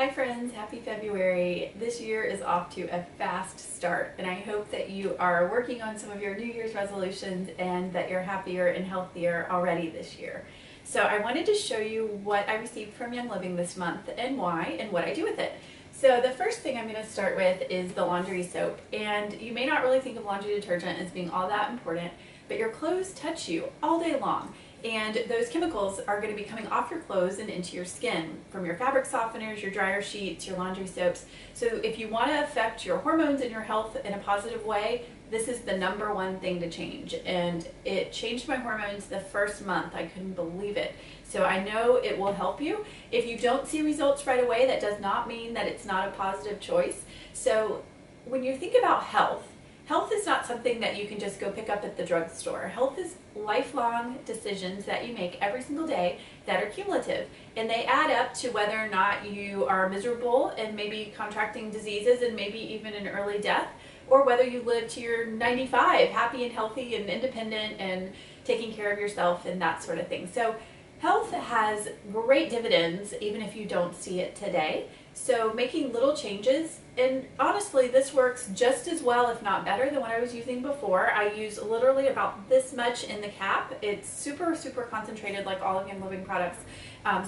Hi friends, happy February. This year is off to a fast start and I hope that you are working on some of your New Year's resolutions and that you're happier and healthier already this year. So I wanted to show you what I received from Young Living this month and why and what I do with it. So the first thing I'm going to start with is the laundry soap, and you may not really think of laundry detergent as being all that important, but your clothes touch you all day long. And those chemicals are going to be coming off your clothes and into your skin from your fabric softeners, your dryer sheets, your laundry soaps. So if you want to affect your hormones and your health in a positive way, this is the #1 thing to change. And it changed my hormones the first month. I couldn't believe it. So I know it will help you. If you don't see results right away, that does not mean that it's not a positive choice. So when you think about health, health is not something that you can just go pick up at the drugstore. Health is lifelong decisions that you make every single day that are cumulative, and they add up to whether or not you are miserable and maybe contracting diseases and maybe even an early death, or whether you live to your 95 happy and healthy and independent and taking care of yourself and that sort of thing. So health has great dividends even if you don't see it today. So making little changes, and honestly this works just as well if not better than what I was using before. I use literally about this much in the cap. It's super concentrated like all of Young Living products.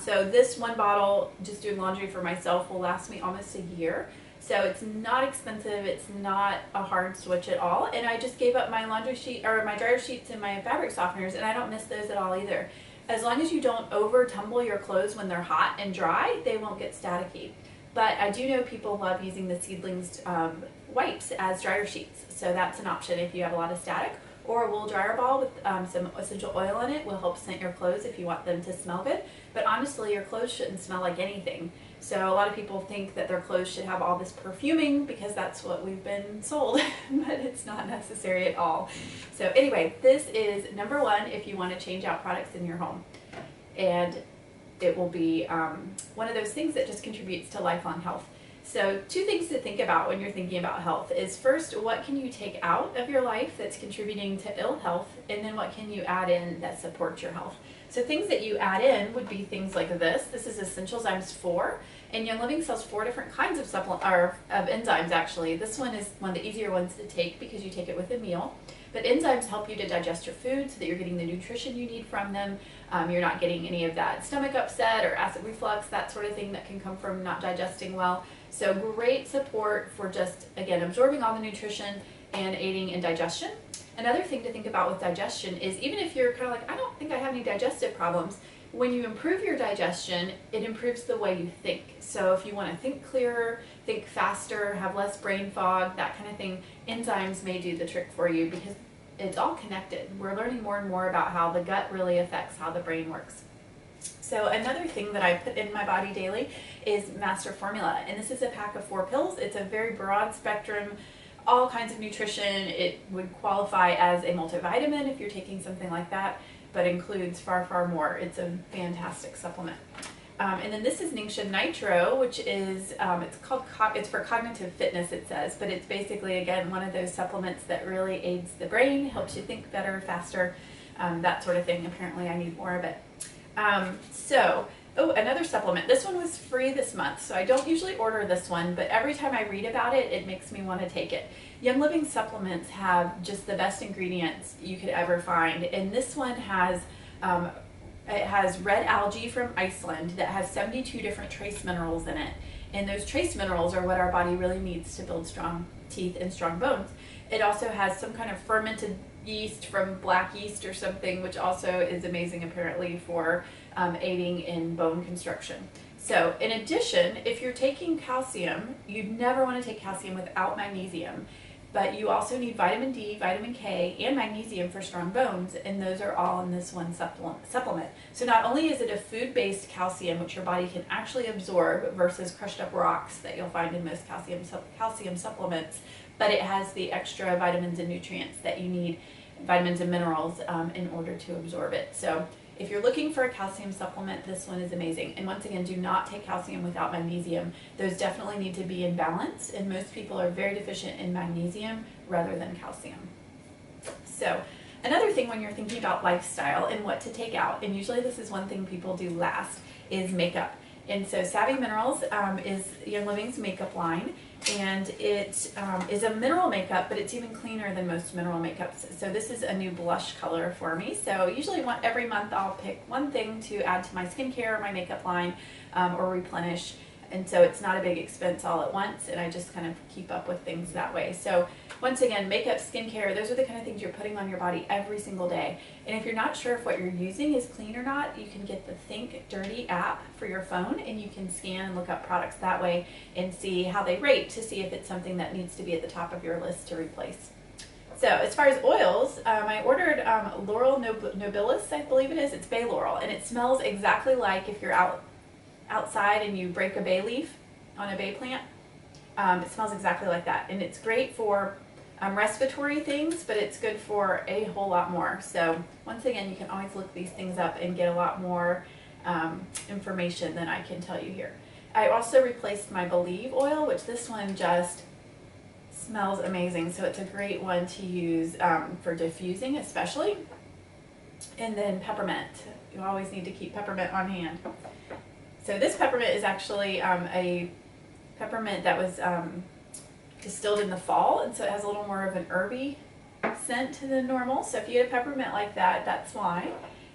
So this one bottle, just doing laundry for myself, will last me almost a year. So it's not expensive, it's not a hard switch at all, and I just gave up my laundry sheet or my dryer sheets and my fabric softeners, and I don't miss those at all either. As long as you don't over tumble your clothes when they're hot and dry, they won't get staticky. But I do know people love using the Seedlings wipes as dryer sheets, so that's an option if you have a lot of static. Or a wool dryer ball with some essential oil in it will help scent your clothes if you want them to smell good. But honestly, your clothes shouldn't smell like anything. So a lot of people think that their clothes should have all this perfuming because that's what we've been sold, but it's not necessary at all. So anyway, this is #1 if you want to change out products in your home. And it will be one of those things that just contributes to lifelong health. So 2 things to think about when you're thinking about health is, first, what can you take out of your life that's contributing to ill health, and then what can you add in that supports your health. So things that you add in would be things like this. This is Enzymes 4, and Young Living sells 4 different kinds of enzymes actually. This one is one of the easier ones to take because you take it with a meal. But enzymes help you to digest your food so that you're getting the nutrition you need from them. You're not getting any of that stomach upset or acid reflux, that sort of thing that can come from not digesting well. So great support for just, again, absorbing all the nutrition and aiding in digestion. Another thing to think about with digestion is, even if you're kind of like, I don't think I have any digestive problems, when you improve your digestion, it improves the way you think. So if you want to think clearer, think faster, have less brain fog, that kind of thing, enzymes may do the trick for you because it's all connected. We're learning more and more about how the gut really affects how the brain works. So another thing that I put in my body daily is Master Formula, and this is a pack of 4 pills. It's a very broad spectrum, all kinds of nutrition. It would qualify as a multivitamin if you're taking something like that, but includes far more. It's a fantastic supplement. And then this is Ningxia Nitro, which is, it's for cognitive fitness, it says, but it's basically, again, one of those supplements that really aids the brain, helps you think better, faster, that sort of thing. Apparently I need more of it. Another supplement. This one was free this month, so I don't usually order this one, but every time I read about it, it makes me want to take it. Young Living supplements have just the best ingredients you could ever find, and this one has it has red algae from Iceland that has 72 different trace minerals in it, and those trace minerals are what our body really needs to build strong teeth and strong bones. It also has some kind of fermented yeast from black yeast or something, which also is amazing apparently for aiding in bone construction. So in addition, if you're taking calcium, you'd never want to take calcium without magnesium, but you also need vitamin D, vitamin K, and magnesium for strong bones, and those are all in this one supplement. So not only is it a food-based calcium, which your body can actually absorb versus crushed up rocks that you'll find in most calcium supplements, but it has the extra vitamins and nutrients that you need, vitamins and minerals, in order to absorb it. So if you're looking for a calcium supplement, this one is amazing. And once again, do not take calcium without magnesium. Those definitely need to be in balance, and most people are very deficient in magnesium rather than calcium. So another thing when you're thinking about lifestyle and what to take out, and usually this is one thing people do last, is makeup. And so Savvy Minerals is Young Living's makeup line, and it is a mineral makeup, but it's even cleaner than most mineral makeups. So this is a new blush color for me. So usually every month I'll pick one thing to add to my skincare or my makeup line or replenish. And so it's not a big expense all at once, and I just kind of keep up with things that way. So once again, makeup, skincare, those are the kind of things you're putting on your body every single day. And if you're not sure if what you're using is clean or not, you can get the Think Dirty app for your phone, and you can scan and look up products that way and see how they rate to see if it's something that needs to be at the top of your list to replace. So as far as oils, I ordered Laurel Nobilis, I believe it is. It's bay laurel, and it smells exactly like if you're outside and you break a bay leaf on a bay plant. It smells exactly like that, and it's great for respiratory things, but it's good for a whole lot more. So once again, you can always look these things up and get a lot more information than I can tell you here. I also replaced my Believe oil, which this one just smells amazing, so it's a great one to use for diffusing especially. And then peppermint. You always need to keep peppermint on hand. So this peppermint is actually a peppermint that was distilled in the fall, and so it has a little more of an herby scent than normal. So if you get a peppermint like that, that's why.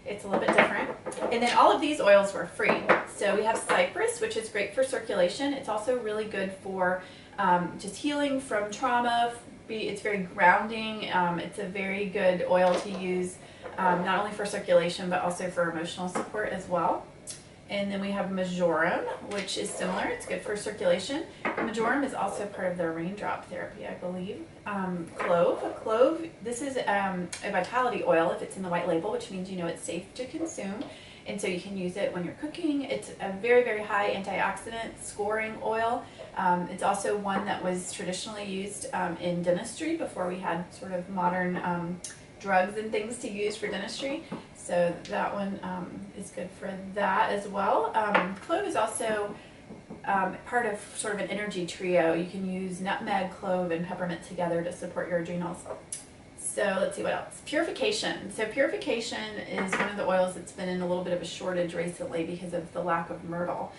It's a little bit different. And then all of these oils were free. So we have cypress, which is great for circulation. It's also really good for just healing from trauma. It's very grounding. It's a very good oil to use not only for circulation but also for emotional support as well. And then we have marjoram, which is similar. It's good for circulation. Marjoram is also part of their raindrop therapy, I believe. Clove. This is a vitality oil if it's in the white label, which means you know it's safe to consume. And so you can use it when you're cooking. It's a very, very high antioxidant scoring oil. It's also one that was traditionally used in dentistry before we had sort of modern drugs and things to use for dentistry. So that one is good for that as well. Clove is also part of sort of an energy trio. You can use nutmeg, clove, and peppermint together to support your adrenals. So let's see what else. Purification. So Purification is one of the oils that's been in a little bit of a shortage recently because of the lack of myrtle.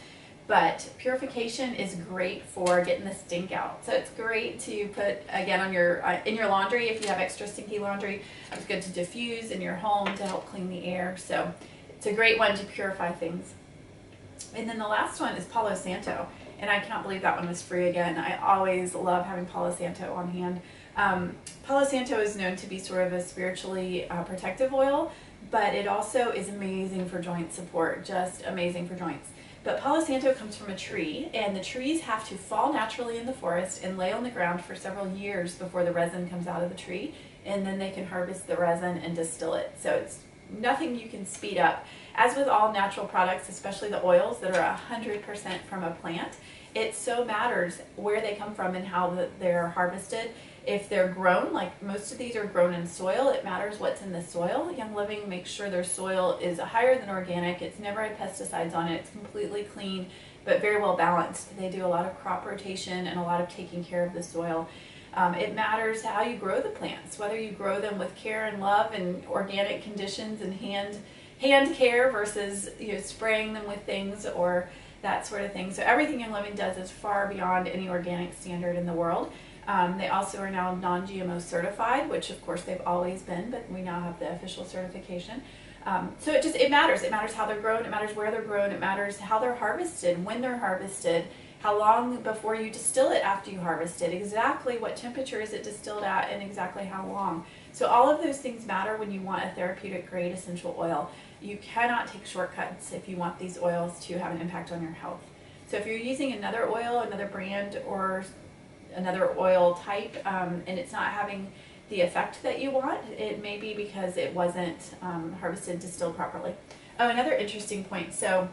But Purification is great for getting the stink out. So it's great to put, again, on your in your laundry if you have extra stinky laundry. It's good to diffuse in your home to help clean the air. So it's a great one to purify things. And then the last one is Palo Santo. And I cannot believe that one was free again. I always love having Palo Santo on hand. Palo Santo is known to be sort of a spiritually protective oil, but it also is amazing for joint support, just amazing for joints. But Palo Santo comes from a tree, and the trees have to fall naturally in the forest and lay on the ground for several years before the resin comes out of the tree, and then they can harvest the resin and distill it. So it's nothing you can speed up. As with all natural products, especially the oils that are 100% from a plant, it so matters where they come from and how they're harvested. If they're grown, like most of these are grown in soil, it matters what's in the soil. Young Living makes sure their soil is higher than organic. It's never had pesticides on it. It's completely clean, but very well balanced. They do a lot of crop rotation and a lot of taking care of the soil. It matters how you grow the plants, whether you grow them with care and love and organic conditions and hand care versus spraying them with things or that sort of thing. So everything Young Living does is far beyond any organic standard in the world. They also are now non-GMO certified, which of course they've always been, but we now have the official certification. So it matters. It matters how they're grown, it matters where they're grown, it matters how they're harvested, when they're harvested, how long before you distill it after you harvest it, exactly what temperature is it distilled at, and exactly how long. So all of those things matter when you want a therapeutic grade essential oil. You cannot take shortcuts if you want these oils to have an impact on your health. So if you're using another oil, another brand, or another oil type, and it's not having the effect that you want, it may be because it wasn't harvested, distilled properly. Oh, another interesting point. So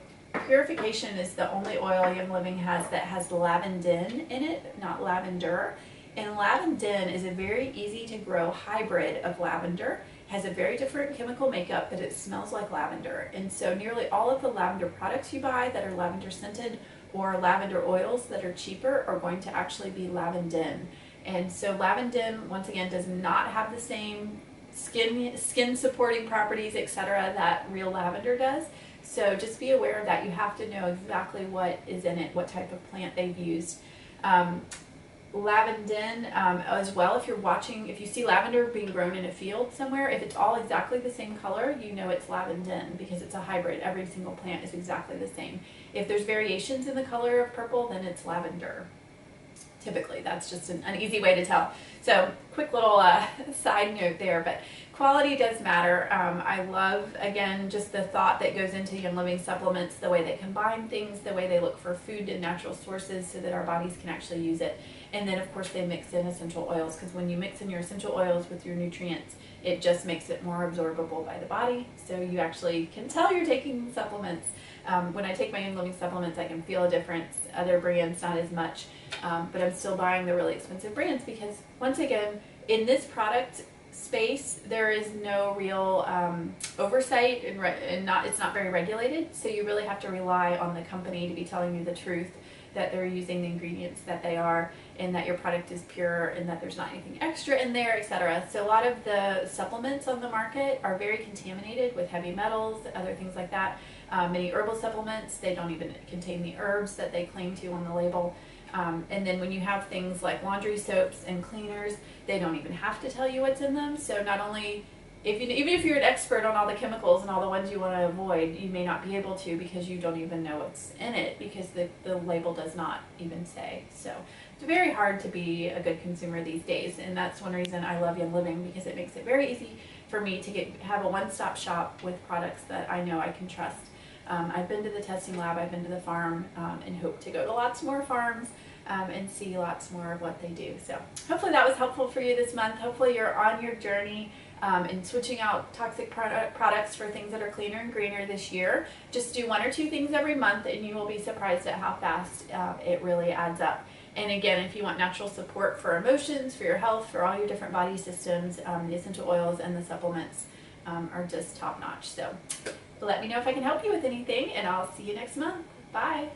Purification is the only oil Young Living has that has lavandin in it, not lavender. And lavandin is a very easy to grow hybrid of lavender. Has a very different chemical makeup, but it smells like lavender. And so nearly all of the lavender products you buy that are lavender scented or lavender oils that are cheaper are going to actually be lavandin. And so lavandin, once again, does not have the same skin supporting properties, etc., that real lavender does. So just be aware of that. You have to know exactly what is in it, what type of plant they've used. Lavandin as well. If you see lavender being grown in a field somewhere, if it's all exactly the same color, you know it's lavandin because it's a hybrid. Every single plant is exactly the same. If there's variations in the color of purple, then it's lavender. Typically, that's just an easy way to tell. So quick little side note there, but quality does matter. I love, again, just the thought that goes into Young Living supplements, the way they combine things, the way they look for food and natural sources so that our bodies can actually use it. And then, of course, they mix in essential oils, because when you mix in your essential oils with your nutrients, it just makes it more absorbable by the body, so you actually can tell you're taking supplements. When I take my Young Living supplements, I can feel a difference. Other brands, not as much, but I'm still buying the really expensive brands because, once again, in this product space, there is no real oversight, and it's not very regulated, so you really have to rely on the company to be telling you the truth, that they're using the ingredients that they are, and that your product is pure, and that there's not anything extra in there, etc. So a lot of the supplements on the market are very contaminated with heavy metals, other things like that. Many herbal supplements, they don't even contain the herbs that they claim to on the label. And then when you have things like laundry soaps and cleaners, they don't even have to tell you what's in them. So not only, even if you're an expert on all the chemicals and all the ones you want to avoid, you may not be able to because you don't even know what's in it, because the label does not even say. So it's very hard to be a good consumer these days, and that's one reason I love Young Living, because it makes it very easy for me to have a one-stop shop with products that I know I can trust. I've been to the testing lab, I've been to the farm, and hope to go to lots more farms and see lots more of what they do. So hopefully that was helpful for you this month. Hopefully you're on your journey in switching out toxic products for things that are cleaner and greener this year. Just do 1 or 2 things every month, and you will be surprised at how fast it really adds up. And again, if you want natural support for emotions, for your health, for all your different body systems, the essential oils and the supplements are just top notch. So let me know if I can help you with anything, and I'll see you next month. Bye.